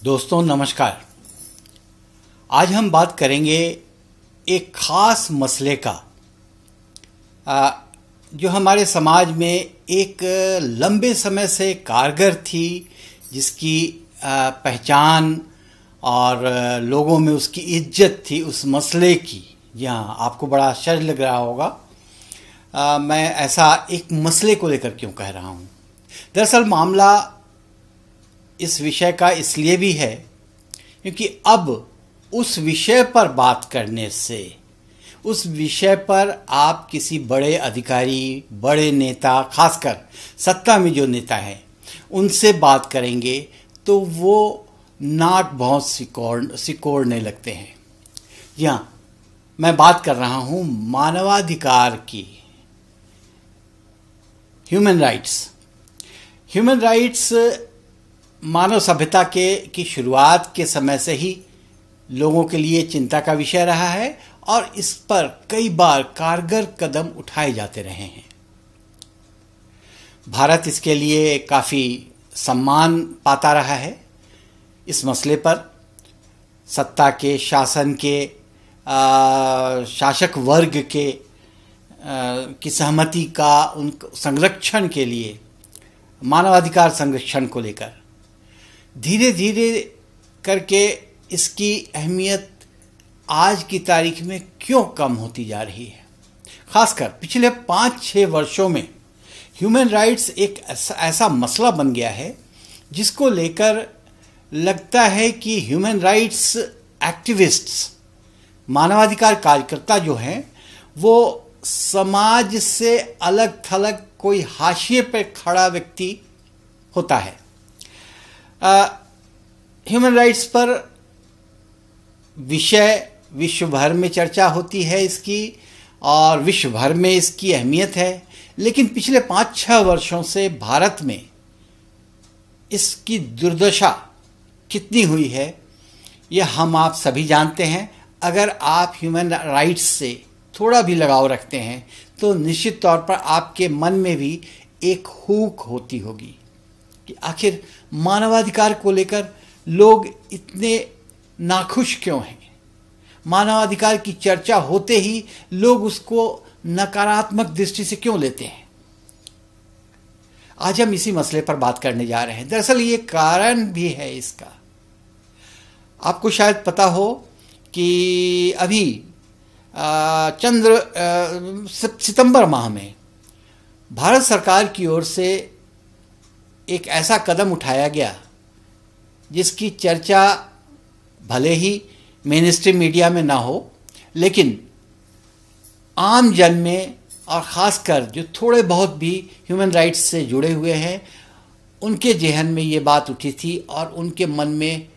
दोस्तों नमस्कार। आज हम बात करेंगे एक खास मसले का जो हमारे समाज में एक लंबे समय से कारगर थी, जिसकी पहचान और लोगों में उसकी इज्जत थी उस मसले की। जी हाँ, आपको बड़ा आश्चर्य लग रहा होगा मैं ऐसा एक मसले को लेकर क्यों कह रहा हूँ। दरअसल मामला इस विषय का इसलिए भी है क्योंकि अब उस विषय पर बात करने से, उस विषय पर आप किसी बड़े अधिकारी, बड़े नेता, खासकर सत्ता में जो नेता हैं उनसे बात करेंगे तो वो नाक बहुत सिकोड़ने लगते हैं। जी हाँ, मैं बात कर रहा हूँ मानवाधिकार की, ह्यूमन राइट्स। मानव सभ्यता की शुरुआत के समय से ही लोगों के लिए चिंता का विषय रहा है और इस पर कई बार कारगर कदम उठाए जाते रहे हैं। भारत इसके लिए काफ़ी सम्मान पाता रहा है। इस मसले पर सत्ता के, शासन के, शासक वर्ग के की सहमति का उन संरक्षण के लिए, मानवाधिकार संरक्षण को लेकर धीरे धीरे करके इसकी अहमियत आज की तारीख में क्यों कम होती जा रही है। खासकर पिछले 5-6 वर्षों में ह्यूमन राइट्स एक ऐसा मसला बन गया है जिसको लेकर लगता है कि ह्यूमन राइट्स एक्टिविस्ट्स, मानवाधिकार कार्यकर्ता जो हैं, वो समाज से अलग थलग कोई हाशिए पर खड़ा व्यक्ति होता है। ह्यूमन राइट्स पर विषय विश्व भर में चर्चा होती है इसकी, और विश्व भर में इसकी अहमियत है, लेकिन पिछले 5-6 वर्षों से भारत में इसकी दुर्दशा कितनी हुई है यह हम आप सभी जानते हैं। अगर आप ह्यूमन राइट्स से थोड़ा भी लगाव रखते हैं तो निश्चित तौर पर आपके मन में भी एक हुक होती होगी कि आखिर मानवाधिकार को लेकर लोग इतने नाखुश क्यों हैं। मानवाधिकार की चर्चा होते ही लोग उसको नकारात्मक दृष्टि से क्यों लेते हैं। आज हम इसी मसले पर बात करने जा रहे हैं। दरअसल ये कारण भी है इसका। आपको शायद पता हो कि अभी सितंबर माह में भारत सरकार की ओर से एक ऐसा कदम उठाया गया जिसकी चर्चा भले ही मेन स्ट्रीम मीडिया में ना हो, लेकिन आम जन में और ख़ासकर जो थोड़े बहुत भी ह्यूमन राइट्स से जुड़े हुए हैं उनके जहन में ये बात उठी थी और उनके मन में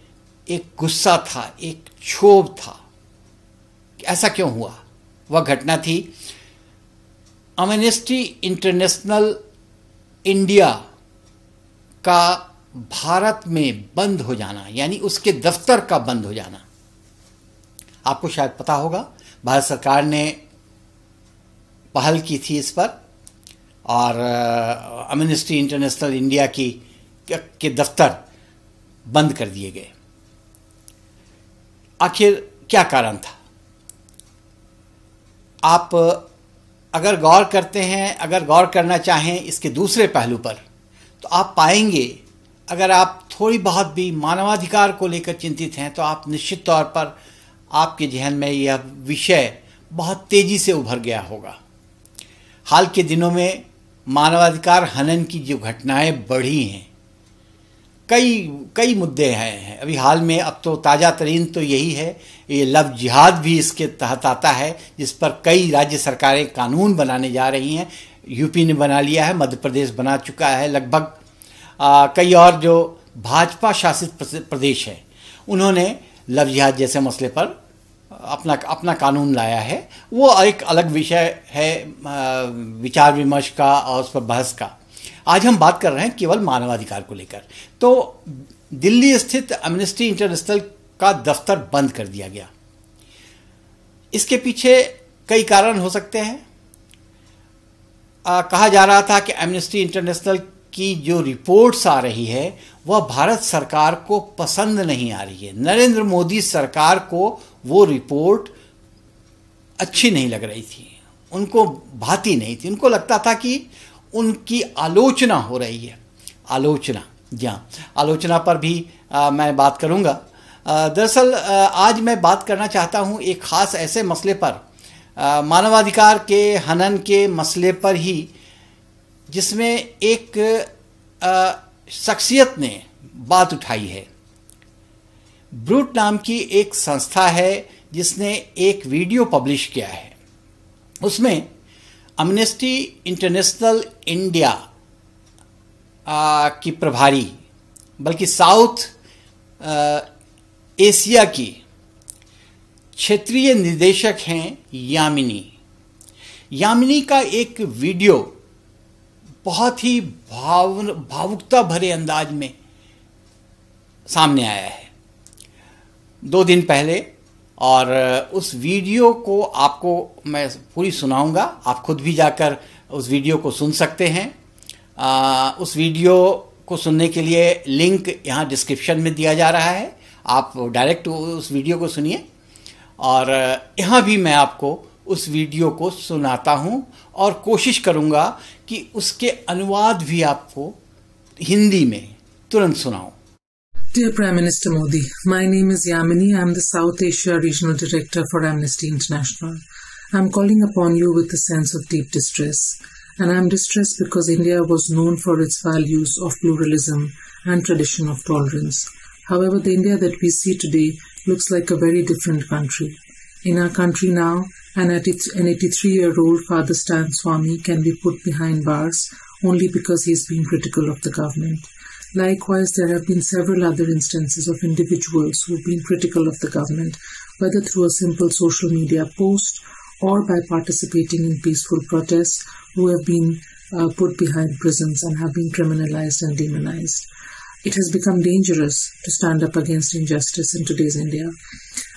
एक गुस्सा था, एक क्षोभ था कि ऐसा क्यों हुआ। वह घटना थी एमनेस्टी इंटरनेशनल इंडिया का भारत में बंद हो जाना, यानी उसके दफ्तर का बंद हो जाना। आपको शायद पता होगा भारत सरकार ने पहल की थी इस पर और एमनेस्टी इंटरनेशनल इंडिया के दफ्तर बंद कर दिए गए। आखिर क्या कारण था? आप अगर गौर करते हैं, अगर गौर करना चाहें इसके दूसरे पहलू पर, तो आप पाएंगे, अगर आप थोड़ी बहुत भी मानवाधिकार को लेकर चिंतित हैं तो आप निश्चित तौर पर आपके जहन में यह विषय बहुत तेजी से उभर गया होगा। हाल के दिनों में मानवाधिकार हनन की जो घटनाएं बढ़ी हैं, कई मुद्दे हैं अभी हाल में। अब तो ताज़ा तरीन तो यही है, ये लव जिहाद भी इसके तहत आता है, जिस पर कई राज्य सरकारें कानून बनाने जा रही हैं। यूपी ने बना लिया है, मध्य प्रदेश बना चुका है लगभग, कई और जो भाजपा शासित प्रदेश है उन्होंने लव जिहाद जैसे मसले पर अपना कानून लाया है। वो एक अलग विषय है विचार विमर्श का और उस पर बहस का। आज हम बात कर रहे हैं केवल मानवाधिकार को लेकर। तो दिल्ली स्थित एमनेस्टी इंटरनेशनल का दफ्तर बंद कर दिया गया। इसके पीछे कई कारण हो सकते हैं। कहा जा रहा था कि एमनेस्टी इंटरनेशनल की जो रिपोर्ट्स आ रही है वह भारत सरकार को पसंद नहीं आ रही है। नरेंद्र मोदी सरकार को वो रिपोर्ट अच्छी नहीं लग रही थी, उनको भाती नहीं थी। उनको लगता था कि उनकी आलोचना हो रही है। आलोचना, जी हाँ, आलोचना पर भी मैं बात करूँगा। दरअसल आज मैं बात करना चाहता हूँ एक ख़ास ऐसे मसले पर, मानवाधिकार के हनन के मसले पर ही, जिसमें एक शख्सियत ने बात उठाई है। ब्रूट नाम की एक संस्था है जिसने एक वीडियो पब्लिश किया है। उसमें एमनेस्टी इंटरनेशनल इंडिया की प्रभारी, बल्कि साउथ एशिया की क्षेत्रीय निदेशक हैं यामिनी। यामिनी का एक वीडियो बहुत ही भावुकता भरे अंदाज में सामने आया है 2 दिन पहले, और उस वीडियो को आपको मैं पूरी सुनाऊंगा। आप खुद भी जाकर उस वीडियो को सुन सकते हैं। उस वीडियो को सुनने के लिए लिंक यहाँ डिस्क्रिप्शन में दिया जा रहा है, आप डायरेक्ट उस वीडियो को सुनिए। और यहाँ भी मैं आपको उस वीडियो को सुनाता हूँ और कोशिश करूँगा कि उसके अनुवाद भी आपको हिंदी में तुरंत सुनाऊं। Dear Prime Minister Modi, my name is Yamini. I am the South Asia Regional Director for Amnesty International. I am calling upon you with a sense of deep distress. And I am distressed because India was known for its values of pluralism and tradition of tolerance. However, the India that we see today looks like a very different country. In our country now, an 83-year-old Father Stan Swami can be put behind bars only because he is being critical of the government. Likewise, there have been several other instances of individuals who have been critical of the government, whether through a simple social media post or by participating in peaceful protests, who have been put behind prisons and have been criminalized and demonized. It has become dangerous to stand up against injustice in today's India.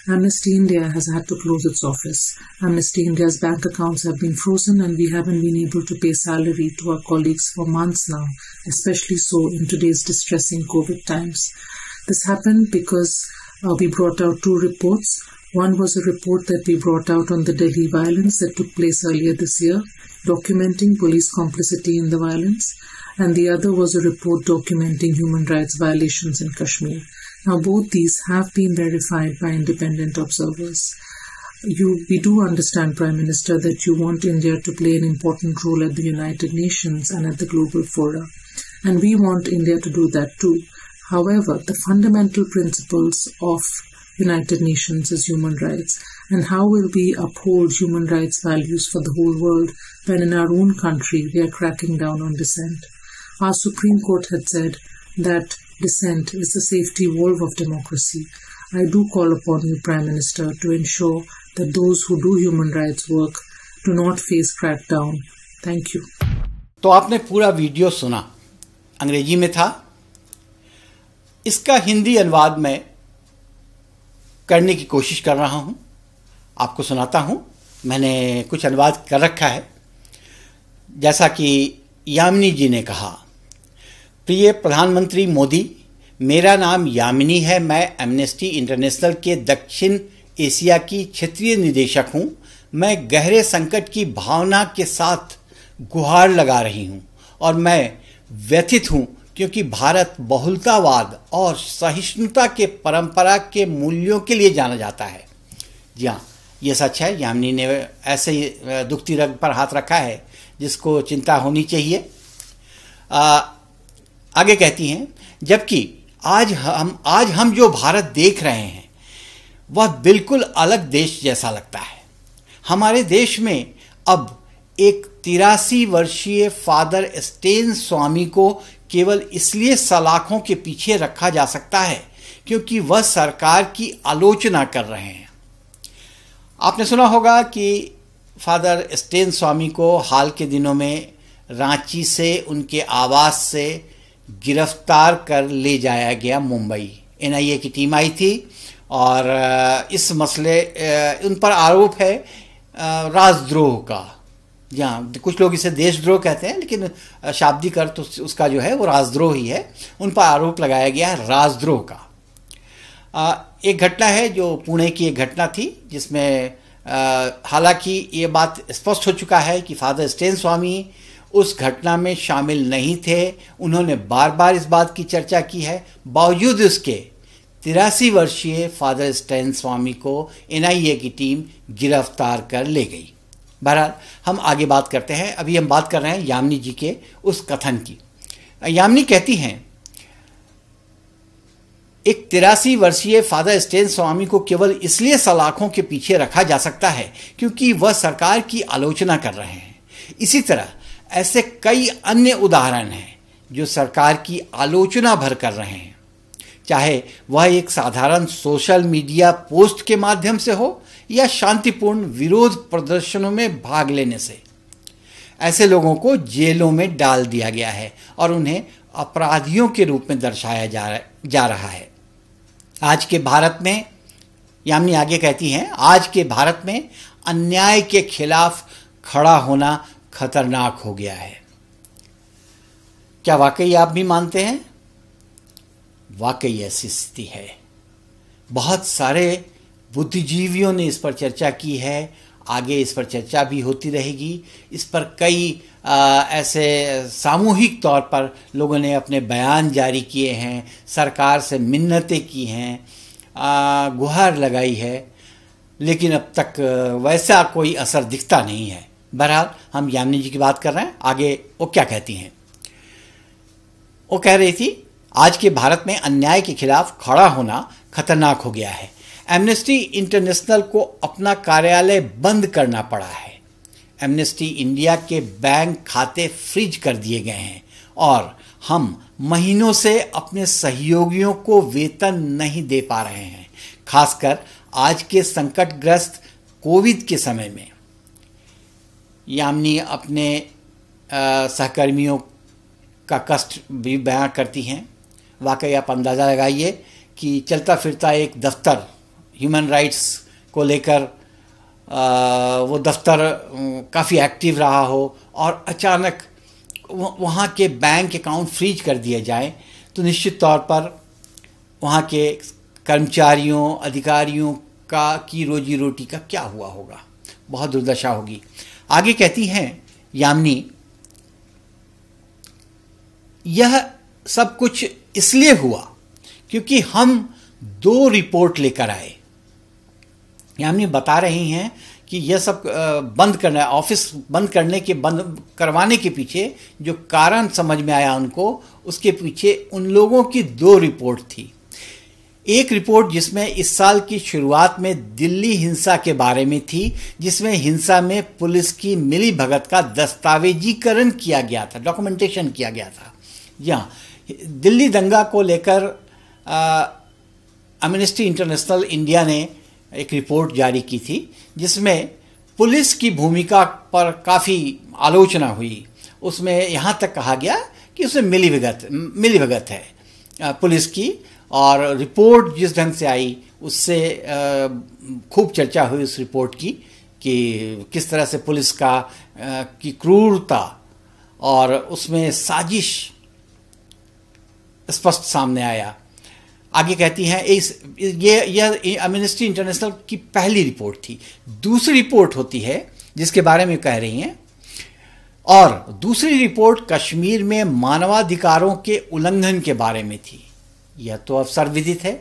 Amnesty India has had to close its office. Amnesty India's bank accounts have been frozen and we haven't been able to pay salary to our colleagues for months now, especially so in today's distressing COVID times. This happened because we brought out 2 reports. One was a report that we brought out on the Delhi violence that took place earlier this year, documenting police complicity in the violence, and the other was a report documenting human rights violations in Kashmir. Now, both these have been verified by independent observers. We do understand, Prime Minister, that you want India to play an important role at the United Nations and at the global fora, and we want India to do that too. However, the fundamental principles of United Nations is human rights, and how will we uphold human rights values for the whole world when in our own country we are cracking down on dissent? Our Supreme Court had said that dissent is the safety valve of democracy. I do call upon you, Prime Minister, to ensure that those who do human rights work do not face crackdown. Thank you. तो आपने पूरा video सुना, अंग्रेजी में था। इसका हिंदी अनुवाद मैं करने की कोशिश कर रहा हूं, आपको सुनाता हूं। मैंने कुछ अनुवाद कर रखा है। जैसा कि यामिनी जी ने कहा, प्रिय प्रधानमंत्री मोदी, मेरा नाम यामिनी है। मैं एमनेस्टी इंटरनेशनल के दक्षिण एशिया की क्षेत्रीय निदेशक हूं। मैं गहरे संकट की भावना के साथ गुहार लगा रही हूं और मैं व्यथित हूं क्योंकि भारत बहुलतावाद और सहिष्णुता के परंपरा के मूल्यों के लिए जाना जाता है। जी हाँ, ये सच है। यामिनी ने ऐसे ही दुखती रग पर हाथ रखा है जिसको चिंता होनी चाहिए। आगे कहती हैं, जबकि आज हम जो भारत देख रहे हैं वह बिल्कुल अलग देश जैसा लगता है। हमारे देश में अब एक 83 वर्षीय फादर स्टेन स्वामी को केवल इसलिए सलाखों के पीछे रखा जा सकता है क्योंकि वह सरकार की आलोचना कर रहे हैं। आपने सुना होगा कि फादर स्टेन स्वामी को हाल के दिनों में रांची से उनके आवास से गिरफ्तार कर ले जाया गया मुंबई। एनआईए की टीम आई थी और इस मसले उन पर आरोप है राजद्रोह का, जहाँ कुछ लोग इसे देशद्रोह कहते हैं, लेकिन शाब्दिक अर्थ उसका जो है वो राजद्रोह ही है। उन पर आरोप लगाया गया है राजद्रोह का। एक घटना है जो पुणे की एक घटना थी, जिसमें हालांकि ये बात स्पष्ट हो चुका है कि फादर स्टेन स्वामी उस घटना में शामिल नहीं थे। उन्होंने बार बार इस बात की चर्चा की है, बावजूद उसके 83 वर्षीय फादर स्टेन स्वामी को NIA की टीम गिरफ्तार कर ले गई। बहरहाल हम आगे बात करते हैं। अभी हम बात कर रहे हैं यामिनी जी के उस कथन की। यामिनी कहती हैं, एक 83 वर्षीय फादर स्टेन स्वामी को केवल इसलिए सलाखों के पीछे रखा जा सकता है क्योंकि वह सरकार की आलोचना कर रहे हैं। इसी तरह ऐसे कई अन्य उदाहरण हैं जो सरकार की आलोचना भर कर रहे हैं, चाहे वह एक साधारण सोशल मीडिया पोस्ट के माध्यम से हो या शांतिपूर्ण विरोध प्रदर्शनों में भाग लेने से। ऐसे लोगों को जेलों में डाल दिया गया है और उन्हें अपराधियों के रूप में दर्शाया जा रहा है। आज के भारत में, यामिनी आगे कहती हैं, आज के भारत में अन्याय के खिलाफ खड़ा होना खतरनाक हो गया है। क्या वाकई आप भी मानते हैं? वाकई ऐसी स्थिति है। बहुत सारे बुद्धिजीवियों ने इस पर चर्चा की है, आगे इस पर चर्चा भी होती रहेगी। इस पर कई ऐसे सामूहिक तौर पर लोगों ने अपने बयान जारी किए हैं, सरकार से मिन्नतें की हैं, गुहार लगाई है, लेकिन अब तक वैसा कोई असर दिखता नहीं है। बहरहाल हम यामिनी जी की बात कर रहे हैं, आगे वो क्या कहती हैं। वो कह रही थी, आज के भारत में अन्याय के खिलाफ खड़ा होना खतरनाक हो गया है। एमनेस्टी इंटरनेशनल को अपना कार्यालय बंद करना पड़ा है। एमनेस्टी इंडिया के बैंक खाते फ्रीज कर दिए गए हैं और हम महीनों से अपने सहयोगियों को वेतन नहीं दे पा रहे हैं, खासकर आज के संकटग्रस्त कोविड के समय में। यामिनी अपने सहकर्मियों का कष्ट भी बयां करती हैं। वाकई आप अंदाज़ा लगाइए कि चलता फिरता एक दफ्तर, ह्यूमन राइट्स को लेकर वो दफ्तर काफ़ी एक्टिव रहा हो और अचानक वहाँ के बैंक अकाउंट फ्रीज कर दिए जाए, तो निश्चित तौर पर वहाँ के कर्मचारियों, अधिकारियों की रोजी रोटी का क्या हुआ होगा, बहुत दुर्दशा होगी। आगे कहती हैं यामिनी, यह सब कुछ इसलिए हुआ क्योंकि हम 2 रिपोर्ट लेकर आए। यामिनी बता रही हैं कि यह सब बंद करना, ऑफिस बंद करवाने के पीछे जो कारण समझ में आया उनको, उसके पीछे उन लोगों की 2 रिपोर्ट थी। एक रिपोर्ट जिसमें इस साल की शुरुआत में दिल्ली हिंसा के बारे में थी, जिसमें हिंसा में पुलिस की मिलीभगत का दस्तावेजीकरण किया गया था, डॉक्यूमेंटेशन किया गया था। यहाँ दिल्ली दंगा को लेकर एमनेस्टी इंटरनेशनल इंडिया ने एक रिपोर्ट जारी की थी, जिसमें पुलिस की भूमिका पर काफ़ी आलोचना हुई। उसमें यहाँ तक कहा गया कि उसमें मिलीभगत है पुलिस की, और रिपोर्ट जिस ढंग से आई उससे खूब चर्चा हुई उस रिपोर्ट की कि किस तरह से पुलिस की क्रूरता और उसमें साजिश स्पष्ट सामने आया। आगे कहती हैं, यह एमनेस्टी इंटरनेशनल की पहली रिपोर्ट थी। दूसरी रिपोर्ट होती है जिसके बारे में कह रही हैं, और दूसरी रिपोर्ट कश्मीर में मानवाधिकारों के उल्लंघन के बारे में थी। यह तो अब सर्वविदित है।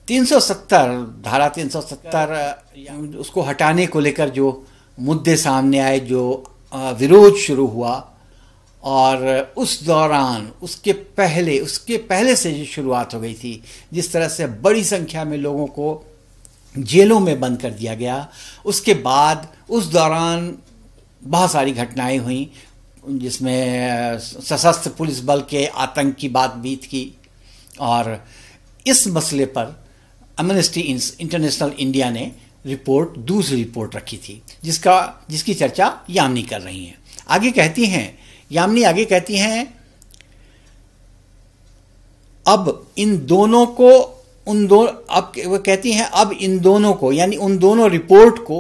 370 धारा 370 उसको हटाने को लेकर जो मुद्दे सामने आए, जो विरोध शुरू हुआ, और उस दौरान उसके पहले से जो शुरुआत हो गई थी, जिस तरह से बड़ी संख्या में लोगों को जेलों में बंद कर दिया गया, उसके बाद उस दौरान बहुत सारी घटनाएं हुई जिसमें सशस्त्र पुलिस बल के आतंक की बात भी थी। और इस मसले पर एमनेस्टी इंटरनेशनल इंडिया ने दूसरी रिपोर्ट रखी थी, जिसकी चर्चा यामिनी कर रही हैं। यामिनी आगे कहती हैं, अब इन दोनों को यानी उन दोनों रिपोर्ट को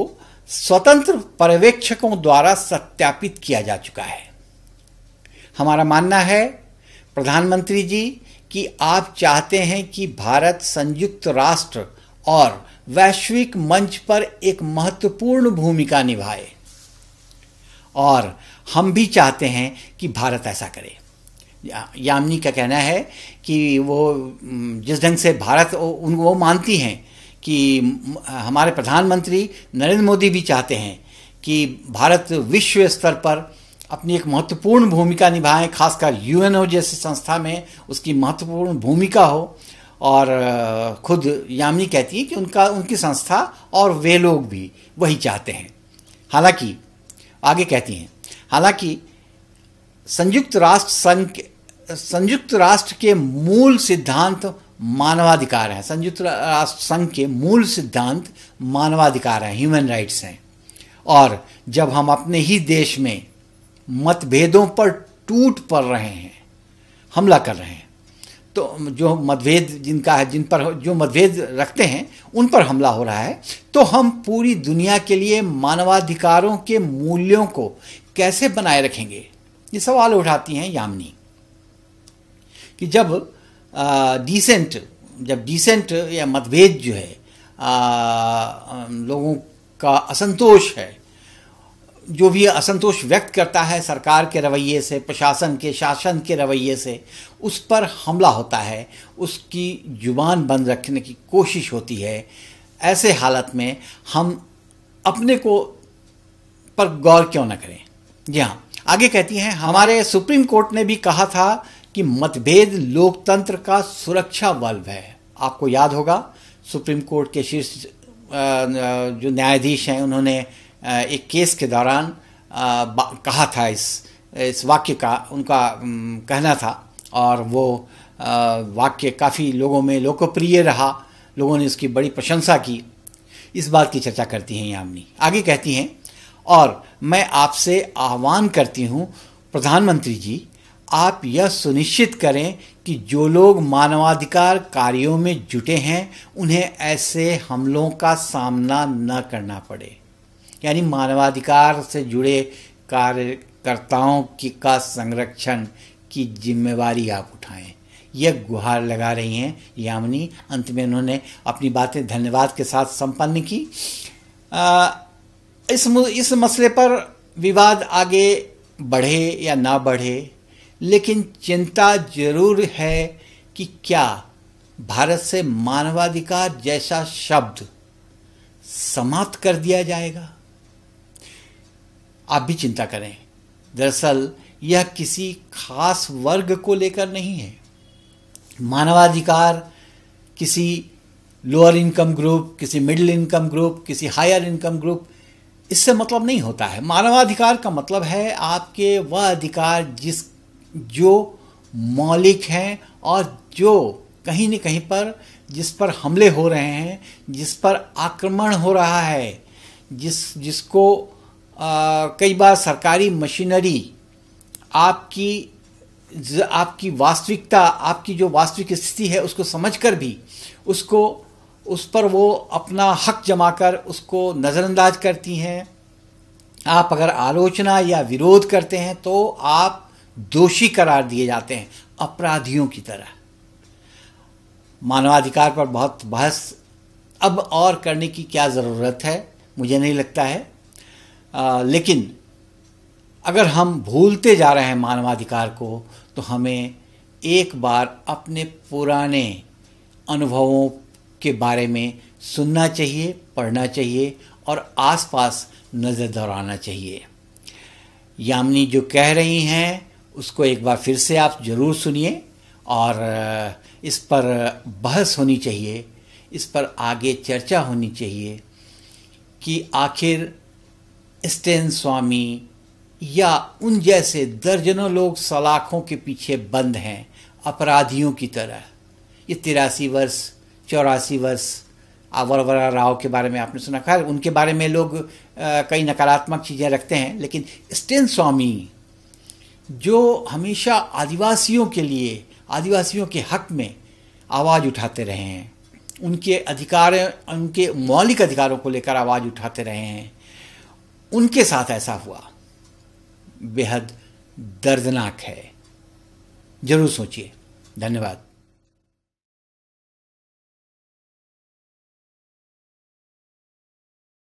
स्वतंत्र पर्यवेक्षकों द्वारा सत्यापित किया जा चुका है। हमारा मानना है प्रधानमंत्री जी कि आप चाहते हैं कि भारत संयुक्त राष्ट्र और वैश्विक मंच पर एक महत्वपूर्ण भूमिका निभाए और हम भी चाहते हैं कि भारत ऐसा करे। यामिनी का कहना है कि वो जिस ढंग से भारत वो मानती हैं कि हमारे प्रधानमंत्री नरेंद्र मोदी भी चाहते हैं कि भारत विश्व स्तर पर अपनी एक महत्वपूर्ण भूमिका निभाएं, खासकर यूएनओ जैसी संस्था में उसकी महत्वपूर्ण भूमिका हो। और खुद यामिनी कहती है कि उनकी संस्था और वे लोग भी वही चाहते हैं। हालांकि आगे कहती हैं, हालांकि संयुक्त राष्ट्र के मूल सिद्धांत मानवाधिकार हैं। संयुक्त राष्ट्र संघ के मूल सिद्धांत मानवाधिकार हैं, ह्यूमन राइट्स हैं। और जब हम अपने ही देश में मतभेदों पर टूट पड़ रहे हैं, हमला कर रहे हैं, तो जो मतभेद जिन पर जो मतभेद रखते हैं उन पर हमला हो रहा है, तो हम पूरी दुनिया के लिए मानवाधिकारों के मूल्यों को कैसे बनाए रखेंगे? ये सवाल उठाती हैं यामिनी कि जब डिसेंट या मतभेद जो है, लोगों का असंतोष है, जो भी असंतोष व्यक्त करता है सरकार के रवैये से, प्रशासन के शासन के रवैये से, उस पर हमला होता है, उसकी जुबान बंद रखने की कोशिश होती है। ऐसे हालत में हम अपने को पर गौर क्यों न करें? जी हाँ, आगे कहती हैं, हमारे सुप्रीम कोर्ट ने भी कहा था कि मतभेद लोकतंत्र का सुरक्षा बल्ब है। आपको याद होगा सुप्रीम कोर्ट के शीर्ष जो न्यायाधीश हैं, उन्होंने एक केस के दौरान कहा था, इस वाक्य का उनका कहना था, और वो वाक्य काफ़ी लोगों में लोकप्रिय रहा, लोगों ने इसकी बड़ी प्रशंसा की। इस बात की चर्चा करती हैं यामिनी। आगे कहती हैं, और मैं आपसे आह्वान करती हूँ प्रधानमंत्री जी, आप यह सुनिश्चित करें कि जो लोग मानवाधिकार कार्यों में जुटे हैं उन्हें ऐसे हमलों का सामना न करना पड़े। यानी मानवाधिकार से जुड़े कार्यकर्ताओं का संरक्षण की जिम्मेवारी आप उठाएं। यह गुहार लगा रही हैं यामिनी। अंत में उन्होंने अपनी बातें धन्यवाद के साथ संपन्न की। इस मसले पर विवाद आगे बढ़े या ना बढ़े, लेकिन चिंता जरूर है कि क्या भारत से मानवाधिकार जैसा शब्द समाप्त कर दिया जाएगा? आप भी चिंता करें। दरअसल यह किसी खास वर्ग को लेकर नहीं है। मानवाधिकार किसी लोअर इनकम ग्रुप, किसी मिडिल इनकम ग्रुप, किसी हायर इनकम ग्रुप, इससे मतलब नहीं होता है। मानवाधिकार का मतलब है आपके वह अधिकार जो मौलिक हैं और जो कहीं न कहीं पर जिस पर हमले हो रहे हैं, जिस पर आक्रमण हो रहा है, जिसको कई बार सरकारी मशीनरी आपकी वास्तविकता, आपकी जो वास्तविक स्थिति है उसको समझकर भी उस पर वो अपना हक जमाकर उसको नज़रअंदाज करती हैं। आप अगर आलोचना या विरोध करते हैं तो आप दोषी करार दिए जाते हैं, अपराधियों की तरह। मानवाधिकार पर बहुत बहस अब और करने की क्या ज़रूरत है, मुझे नहीं लगता है। लेकिन अगर हम भूलते जा रहे हैं मानवाधिकार को, तो हमें एक बार अपने पुराने अनुभवों के बारे में सुनना चाहिए, पढ़ना चाहिए और आसपास नज़र दौड़ाना चाहिए। यामिनी जो कह रही हैं उसको एक बार फिर से आप ज़रूर सुनिए और इस पर बहस होनी चाहिए, इस पर आगे चर्चा होनी चाहिए कि आखिर स्टेन स्वामी या उन जैसे दर्जनों लोग सलाखों के पीछे बंद हैं अपराधियों की तरह। ये 83 वर्ष 84 वर्ष वरवरा राव के बारे में आपने सुना, खैर उनके बारे में लोग कई नकारात्मक चीज़ें रखते हैं, लेकिन स्टेन स्वामी जो हमेशा आदिवासियों के लिए, आदिवासियों के हक में आवाज़ उठाते रहे हैं, उनके अधिकार, उनके मौलिक अधिकारों को लेकर आवाज़ उठाते रहे हैं, उनके साथ ऐसा हुआ, बेहद दर्दनाक है। जरूर सोचिए। धन्यवाद।